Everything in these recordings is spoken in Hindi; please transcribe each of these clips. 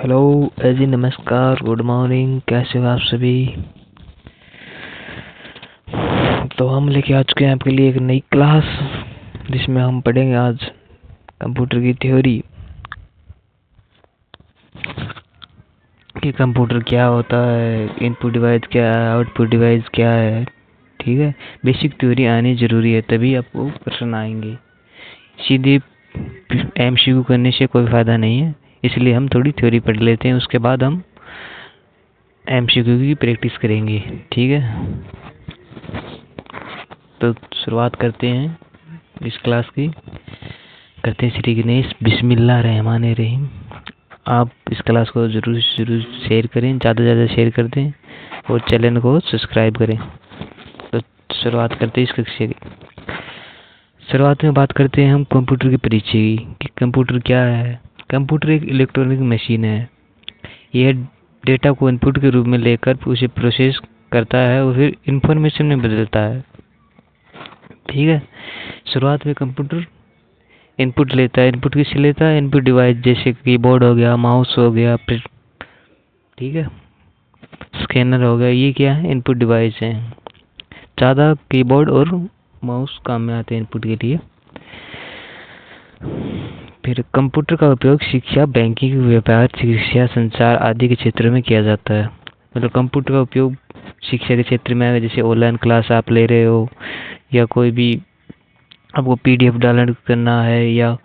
हेलो जी, नमस्कार, गुड मॉर्निंग। कैसे हो आप सभी? तो हम लेके आ चुके हैं आपके लिए एक नई क्लास, जिसमें हम पढ़ेंगे आज कंप्यूटर की थ्योरी कि कंप्यूटर क्या होता है, इनपुट डिवाइस क्या है, आउटपुट डिवाइस क्या है। ठीक है, बेसिक थ्योरी आनी ज़रूरी है, तभी आपको प्रश्न आएंगे। सीधे एमसीक्यू करने से कोई फ़ायदा नहीं है, इसलिए हम थोड़ी थ्योरी पढ़ लेते हैं, उसके बाद हम एमसीक्यू की प्रैक्टिस करेंगे। ठीक है, तो शुरुआत करते हैं इस क्लास की। करते हैं श्री गणेश बिस्मिल्लाह रहमान रहीम। आप इस क्लास को ज़रूर शेयर करें, ज़्यादा से ज़्यादा शेयर कर दें और चैनल को सब्सक्राइब करें। तो शुरुआत करते हैं इस कक्षा की। शुरुआत में बात करते हैं हम कंप्यूटर के परिचय की कि कंप्यूटर क्या है। कंप्यूटर एक इलेक्ट्रॉनिक मशीन है। यह डेटा को इनपुट के रूप में लेकर उसे प्रोसेस करता है और फिर इंफॉर्मेशन में बदलता है। ठीक है, शुरुआत में कंप्यूटर इनपुट लेता है। इनपुट किससे लेता है? इनपुट डिवाइस, जैसे कीबोर्ड हो गया, माउस हो गया, ठीक है, स्कैनर हो गया। ये क्या है? इनपुट डिवाइस है। ज़्यादा कीबोर्ड और माउस काम में आते हैं इनपुट के लिए। फिर कंप्यूटर का उपयोग शिक्षा, बैंकिंग, व्यापार, चिकित्सा, संचार आदि के क्षेत्रों में किया जाता है। मतलब कंप्यूटर का उपयोग शिक्षा के क्षेत्र में है, जैसे ऑनलाइन क्लास आप ले रहे हो, या कोई भी आपको पीडीएफ डाउनलोड करना है, या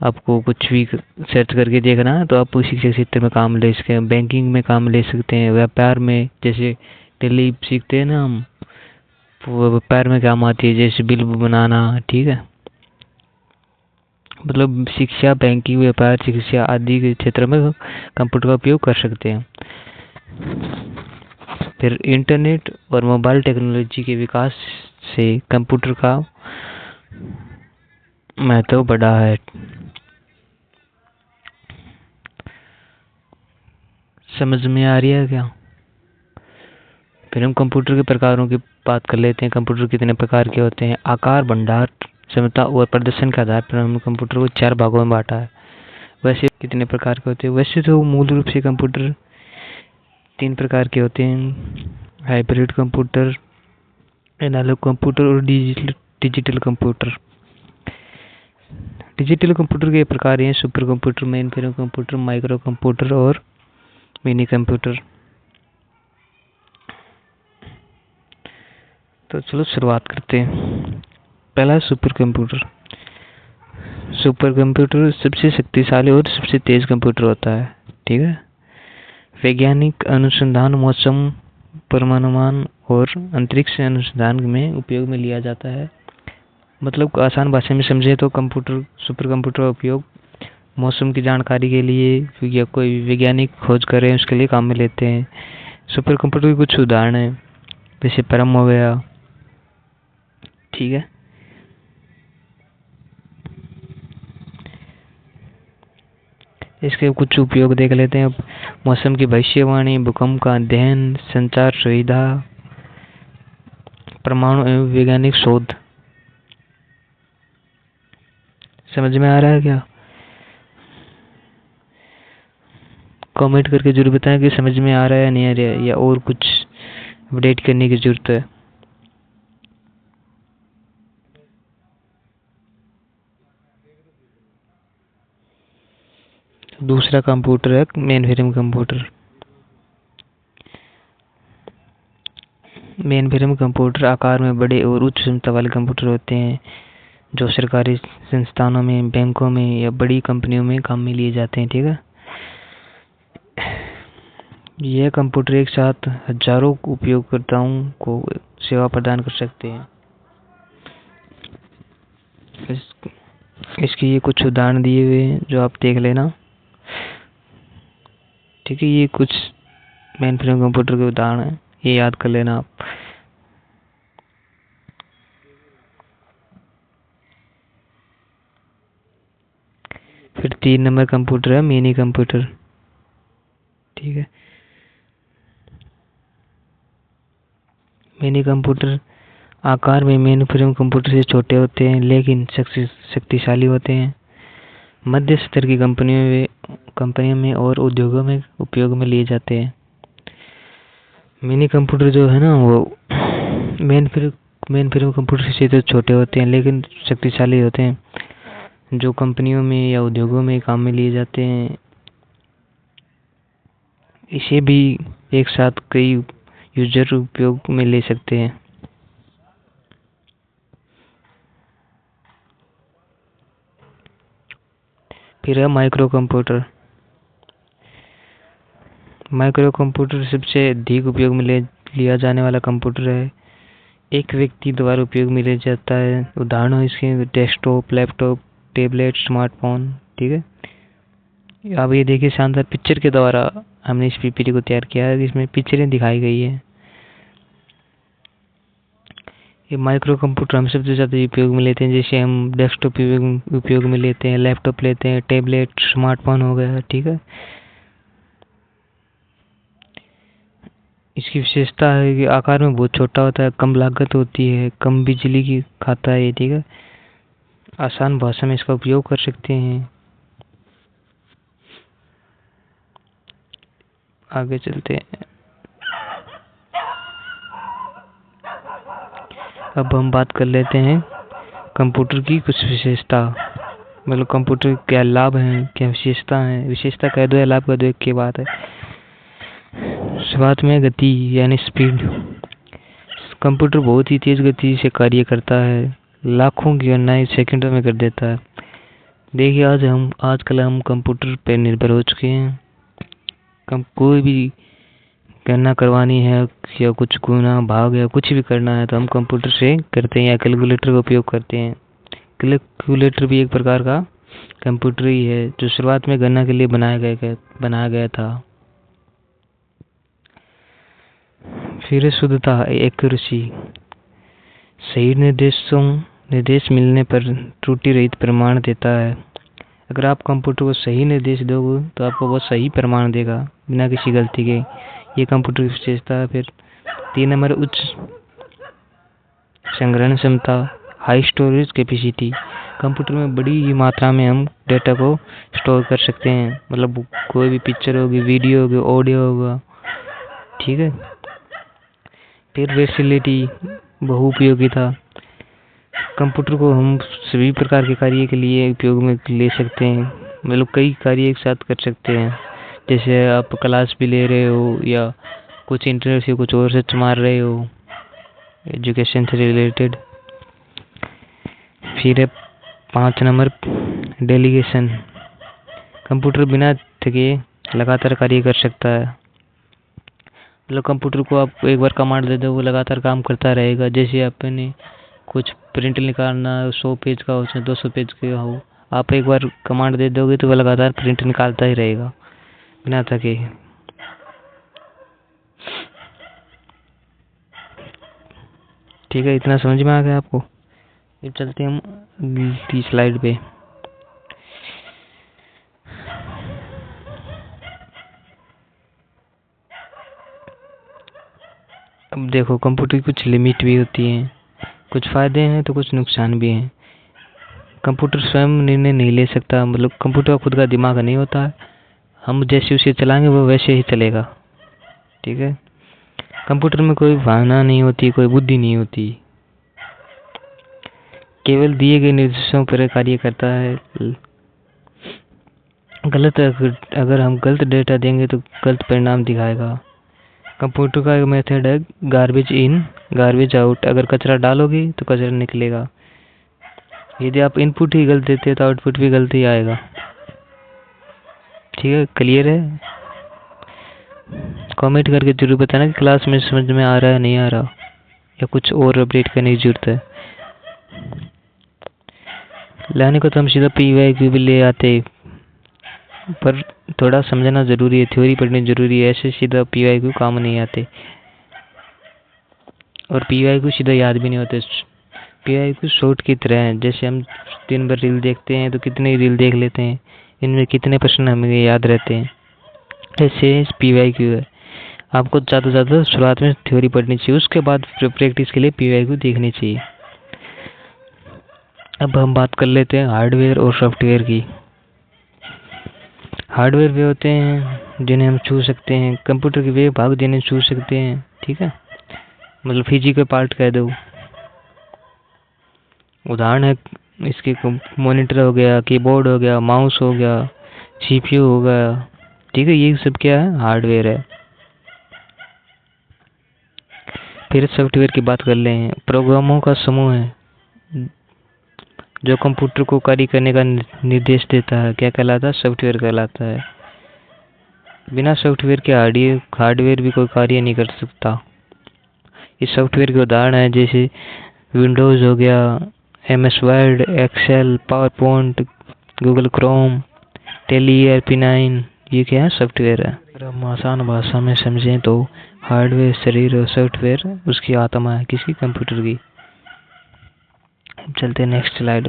आपको कुछ भी सर्च करके देखना है, तो आप उसी के क्षेत्र में काम ले सकते हैं। बैंकिंग में काम ले सकते हैं। व्यापार में जैसे टेली सीखते हैं ना हम, वो व्यापार में काम आती है, जैसे बिल बनाना। ठीक है, मतलब शिक्षा, बैंकिंग, व्यापार, चिकित्सा आदि के क्षेत्र में कंप्यूटर का उपयोग कर सकते हैं। फिर इंटरनेट और मोबाइल टेक्नोलॉजी के विकास से कंप्यूटर का महत्व बढ़ा है। समझ में आ रही है क्या? फिर हम कंप्यूटर के प्रकारों की बात कर लेते हैं। कंप्यूटर कितने प्रकार के होते हैं? आकार, भंडार, क्षमता और प्रदर्शन के आधार पर हमने कंप्यूटर को 4 भागों में बांटा है। वैसे कितने प्रकार के होते हैं? वैसे तो मूल रूप से कंप्यूटर 3 प्रकार के होते हैं: हाइब्रिड कंप्यूटर, एनालॉग कंप्यूटर और डिजिटल कंप्यूटर। डिजिटल कंप्यूटर के प्रकार हैं: super computer, main frame computer, micro computer और मिनी कंप्यूटर। तो चलो शुरुआत करते हैं। पहला सुपर कंप्यूटर। सुपर कंप्यूटर सबसे शक्तिशाली और सबसे तेज कंप्यूटर होता है। ठीक है, वैज्ञानिक अनुसंधान, मौसम पूर्वानुमान और अंतरिक्ष अनुसंधान में उपयोग में लिया जाता है। मतलब आसान भाषा में समझे तो कंप्यूटर, सुपर कंप्यूटर का उपयोग मौसम की जानकारी के लिए या कोई वैज्ञानिक खोज करें उसके लिए काम में लेते हैं। सुपर कंप्यूटर के कुछ उदाहरण हैं, जैसे परम हो गया। ठीक है, इसके कुछ उपयोग देख लेते हैं। मौसम की भविष्यवाणी, भूकंप का अध्ययन, संचार सुविधा, परमाणु एवं वैज्ञानिक शोध। समझ में आ रहा है क्या? कमेंट करके जरूर बताएं कि समझ में आ रहा है या नहीं आ रहा है, या और कुछ अपडेट करने की जरूरत है। दूसरा कंप्यूटर है main frame computer. Main frame computer आकार में बड़े और उच्च क्षमता वाले कंप्यूटर होते हैं, जो सरकारी संस्थानों में, बैंकों में या बड़ी कंपनियों में काम में लिए जाते हैं। ठीक है, यह कंप्यूटर एक साथ हजारों उपयोगकर्ताओं को सेवा प्रदान कर सकते हैं। इसके ये कुछ उदाहरण दिए हुए हैं, जो आप देख लेना। ठीक है, ये कुछ मेन फ्रेम कंप्यूटर के उदाहरण हैं, ये याद कर लेना आप। फिर 3 नंबर कंप्यूटर है मिनी कंप्यूटर। ठीक है, मिनी कंप्यूटर आकार में मेन फ्रेम कंप्यूटर से छोटे होते हैं, लेकिन शक्तिशाली होते हैं। मध्य स्तर की कंपनियों में कंपनियों में और उद्योगों में उपयोग में लिए जाते हैं। मिनी कंप्यूटर जो है ना वो मेन फ्रेम कंप्यूटर से तो छोटे होते हैं लेकिन शक्तिशाली होते हैं, जो कंपनियों में या उद्योगों में काम में लिए जाते हैं। इसे भी एक साथ कई यूजर उपयोग में ले सकते हैं। फिर है माइक्रो कंप्यूटर। माइक्रो कंप्यूटर सबसे अधिक उपयोग में लिया जाने वाला कंप्यूटर है। एक व्यक्ति द्वारा उपयोग में लिया जाता है। उदाहरण हो इसके डेस्कटॉप, लैपटॉप, टैबलेट, स्मार्टफोन। ठीक है, अब ये देखिए शानदार पिक्चर के द्वारा हमने इस पीपीटी को तैयार किया है, इसमें पिक्चरें दिखाई गई है। ये माइक्रो कंप्यूटर हम सबसे ज़्यादा उपयोग में लेते हैं, जैसे हम डेस्कटॉप उपयोग में लेते हैं, लैपटॉप लेते हैं, टैबलेट, स्मार्टफोन हो गया। ठीक है, इसकी विशेषता है कि आकार में बहुत छोटा होता है, कम लागत होती है, कम बिजली की खाता है। ठीक है, आसान भाषा में इसका उपयोग कर सकते हैं। आगे चलते हैं। अब हम बात कर लेते हैं कंप्यूटर की कुछ विशेषता, मतलब कंप्यूटर क्या लाभ हैं, क्या विशेषता हैं। विशेषता कह दो या लाभ कह दो, एक की बात है। शुरुआत में गति यानी स्पीड। कंप्यूटर बहुत ही तेज गति से कार्य करता है, लाखों की गणनाएं सेकंडों में कर देता है। देखिए आजकल हम कंप्यूटर पर निर्भर हो चुके हैं। कोई भी गणना करवानी है या कुछ गुना भाग या कुछ भी करना है तो हम कंप्यूटर से करते हैं या कैलकुलेटर का उपयोग करते हैं। कैलकुलेटर भी एक प्रकार का कंप्यूटर ही है, जो शुरुआत में गणना के लिए बनाया गया था। फिर शुद्धता, एक्यूरेसी। सही निर्देश मिलने पर त्रुटि रहित प्रमाण देता है। अगर आप कंप्यूटर को सही निर्देश दोगे तो आपको वो सही प्रमाण देगा बिना किसी गलती के। ये कंप्यूटर की विशेषता है। फिर 3 नंबर उच्च संग्रहण क्षमता, हाई स्टोरेज कैपेसिटी। कंप्यूटर में बड़ी मात्रा में हम डेटा को स्टोर कर सकते हैं, मतलब कोई भी पिक्चर होगी, वीडियो होगी, ऑडियो होगा। ठीक है, फिर वर्सेटिलिटी, बहुउपयोगिता। कंप्यूटर को हम सभी प्रकार के कार्य के लिए उपयोग में ले सकते हैं, मतलब कई कार्य एक साथ कर सकते हैं। जैसे आप क्लास भी ले रहे हो या कुछ इंटरनेट से कुछ और सर्च मार रहे हो एजुकेशन से रिलेटेड। फिर 5 नंबर डेलीगेशन। कंप्यूटर बिना थके लगातार कार्य कर सकता है, मतलब कंप्यूटर को आप एक बार कमांड दे दो वो लगातार काम करता रहेगा। जैसे आपने कुछ प्रिंट निकालना 100 पेज का हो चाहे 200 पेज का हो, आप एक बार कमांड दे दोगे तो वो लगातार प्रिंट निकालता ही रहेगा बिना थके। ठीक है, इतना समझ में आ गया आपको। अब चलते हैं हम अगली स्लाइड पे। अब देखो कंप्यूटर की कुछ लिमिट भी होती हैं, कुछ फायदे हैं तो कुछ नुकसान भी हैं। कंप्यूटर स्वयं निर्णय नहीं ले सकता, मतलब कंप्यूटर का खुद का दिमाग नहीं होता है, हम जैसे उसे चलाएंगे वो वैसे ही चलेगा। ठीक है, कंप्यूटर में कोई भावना नहीं होती, कोई बुद्धि नहीं होती, केवल दिए गए निर्देशों पर कार्य करता है। अगर हम गलत डेटा देंगे तो गलत परिणाम दिखाएगा। कंप्यूटर का एक मेथड है गार्बेज इन गार्बेज आउट। अगर कचरा डालोगे तो कचरा निकलेगा, यदि आप इनपुट ही गलत देते तो आउटपुट भी गलत ही आएगा। ठीक है, क्लियर है? कमेंट करके जरूर बताना कि क्लास में समझ में आ रहा है नहीं आ रहा, या कुछ और अपडेट करने की जरूरत है। लाने को तो हम सीधा PYQ भी ले आते, पर थोड़ा समझना जरूरी है, थ्योरी पढ़नी जरूरी है। ऐसे सीधा PYQ काम नहीं आते, और PYQ सीधा याद भी नहीं होते। PYQ शॉर्ट की तरह है, जैसे हम दिन भर रील देखते हैं तो कितने रील देख लेते हैं, इनमें कितने प्रश्न हमें याद रहते हैं, ऐसे PYQ है। आपको ज़्यादा से ज़्यादा शुरुआत में थ्योरी पढ़नी चाहिए, उसके बाद प्रैक्टिस के लिए PYQ देखनी चाहिए। अब हम बात कर लेते हैं हार्डवेयर और सॉफ्टवेयर की। हार्डवेयर वे होते हैं जिन्हें हम छू सकते हैं, कंप्यूटर के वे भाग जिन्हें छू सकते हैं, ठीक है, मतलब फिजिकल पार्ट कह दो। उदाहरण है इसके मॉनिटर हो गया, कीबोर्ड हो गया, माउस हो गया, सीपीयू हो गया, ठीक है, ये सब क्या है, हार्डवेयर है। फिर सॉफ्टवेयर की बात कर लें, प्रोग्रामों का समूह है जो कंप्यूटर को कार्य करने का निर्देश देता है, क्या कहलाता है, सॉफ्टवेयर कहलाता है। बिना सॉफ्टवेयर के हार्डवेयर भी कोई कार्य नहीं कर सकता। इस सॉफ्टवेयर के उदाहरण है जैसे विंडोज हो गया, MS Word, Excel, PowerPoint, Google Chrome, Tally ERP9, ये क्या है, सॉफ्टवेयर है। अगर हम आसान भाषा में समझें तो हार्डवेयर शरीर और सॉफ्टवेयर उसकी आत्मा है, किसी कंप्यूटर की। चलते हैं नेक्स्ट स्लाइड।